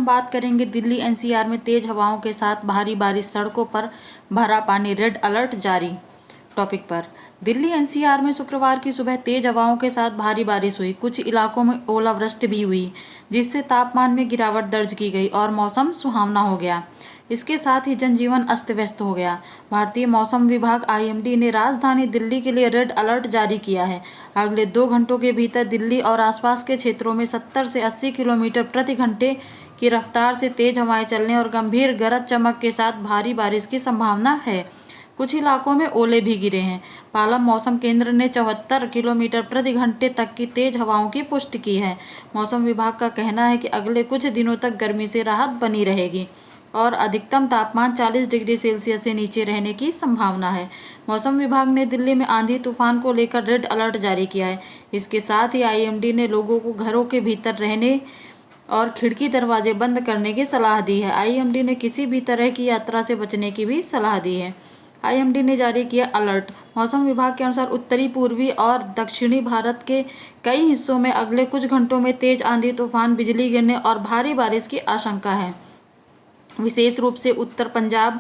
हम बात करेंगे दिल्ली एनसीआर में तेज हवाओं के साथ भारी बारिश, सड़कों पर भरा पानी, रेड अलर्ट जारी टॉपिक पर। दिल्ली एनसीआर में शुक्रवार की सुबह तेज हवाओं के साथ भारी बारिश हुई। कुछ इलाकों में ओलावृष्टि भी हुई, जिससे तापमान में गिरावट दर्ज की गई और मौसम सुहावना हो गया। इसके साथ ही जनजीवन अस्त व्यस्त हो गया। भारतीय मौसम विभाग आईएमडी ने राजधानी दिल्ली के लिए रेड अलर्ट जारी किया है। अगले 2 घंटों के भीतर दिल्ली और आसपास के क्षेत्रों में 70 से 80 किलोमीटर प्रति घंटे की रफ्तार से तेज हवाएं चलने और गंभीर गरज चमक के साथ भारी बारिश की संभावना है। कुछ इलाकों में ओले भी गिरे हैं। पालम मौसम केंद्र ने 74 किलोमीटर प्रति घंटे तक की तेज हवाओं की पुष्टि की है। मौसम विभाग का कहना है कि अगले कुछ दिनों तक गर्मी से राहत बनी रहेगी और अधिकतम तापमान 40 डिग्री सेल्सियस से नीचे रहने की संभावना है। मौसम विभाग ने दिल्ली में आंधी तूफान को लेकर रेड अलर्ट जारी किया है। इसके साथ ही आईएमडी ने लोगों को घरों के भीतर रहने और खिड़की दरवाजे बंद करने की सलाह दी है। आईएमडी ने किसी भी तरह की यात्रा से बचने की भी सलाह दी है। आईएमडी ने जारी किया अलर्ट। मौसम विभाग के अनुसार उत्तरी, पूर्वी और दक्षिणी भारत के कई हिस्सों में अगले कुछ घंटों में तेज आंधी तूफान, बिजली गिरने और भारी बारिश की आशंका है। विशेष रूप से उत्तर पंजाब,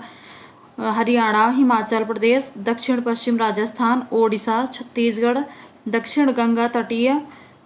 हरियाणा, हिमाचल प्रदेश, दक्षिण पश्चिम राजस्थान, ओडिशा, छत्तीसगढ़, दक्षिण गंगा तटीय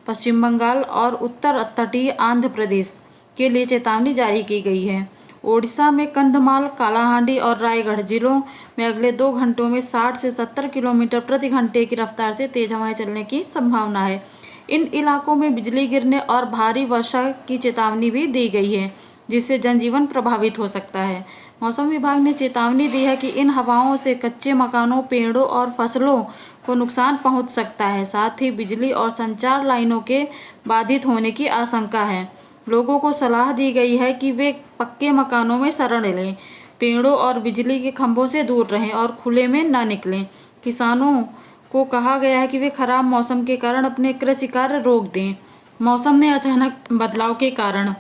पश्चिम बंगाल और उत्तर तटीय आंध्र प्रदेश के लिए चेतावनी जारी की गई है। ओडिशा में कंधमाल, कालाहांडी और रायगढ़ जिलों में अगले 2 घंटों में 60 से 70 किलोमीटर प्रति घंटे की रफ्तार से तेज हवाएं चलने की संभावना है। इन इलाकों में बिजली गिरने और भारी वर्षा की चेतावनी भी दी गई है, जिससे जनजीवन प्रभावित हो सकता है। मौसम विभाग ने चेतावनी दी है कि इन हवाओं से कच्चे मकानों, पेड़ों और फसलों को नुकसान पहुंच सकता है। साथ ही बिजली और संचार लाइनों के बाधित होने की आशंका है। लोगों को सलाह दी गई है कि वे पक्के मकानों में शरण लें, पेड़ों और बिजली के खंभों से दूर रहें और खुले में न निकलें। किसानों को कहा गया है कि वे खराब मौसम के कारण अपने कृषि कार्य रोक दें। मौसम में अचानक बदलाव के कारण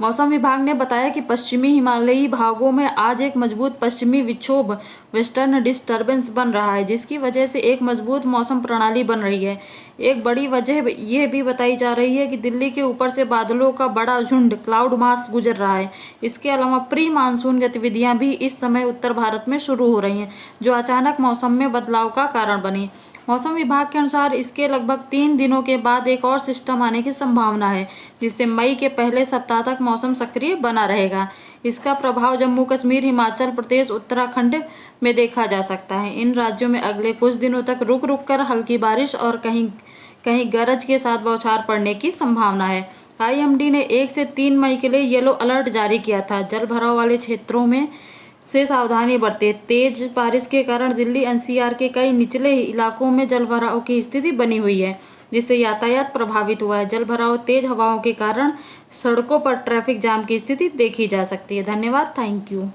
मौसम विभाग ने बताया कि पश्चिमी हिमालयी भागों में आज एक मजबूत पश्चिमी विक्षोभ वेस्टर्न डिस्टर्बेंस बन रहा है, जिसकी वजह से एक मजबूत मौसम प्रणाली बन रही है। एक बड़ी वजह यह भी बताई जा रही है कि दिल्ली के ऊपर से बादलों का बड़ा झुंड, क्लाउड मास, गुजर रहा है। इसके अलावा प्री मानसून गतिविधियां भी इस समय उत्तर भारत में शुरू हो रही हैं, जो अचानक मौसम में बदलाव का कारण बनी। मौसम विभाग के अनुसार इसके लगभग 3 दिनों के बाद एक और सिस्टम आने की संभावना है, जिससे मई के पहले सप्ताह तक मौसम सक्रिय बना रहेगा। इसका प्रभाव जम्मू कश्मीर, हिमाचल प्रदेश, उत्तराखंड में देखा जा सकता है। इन राज्यों में अगले कुछ दिनों तक रुक रुक कर हल्की बारिश और कहीं कहीं गरज के साथ बौछार पड़ने की संभावना है। आईएमडी ने 1 से 3 मई के लिए येलो अलर्ट जारी किया था। जल भराव वाले क्षेत्रों में से सावधानी बरतें। तेज बारिश के कारण दिल्ली एनसीआर के कई निचले इलाकों में जलभराव की स्थिति बनी हुई है, जिससे यातायात प्रभावित हुआ है। जलभराव, तेज हवाओं के कारण सड़कों पर ट्रैफिक जाम की स्थिति देखी जा सकती है। धन्यवाद, थैंक यू।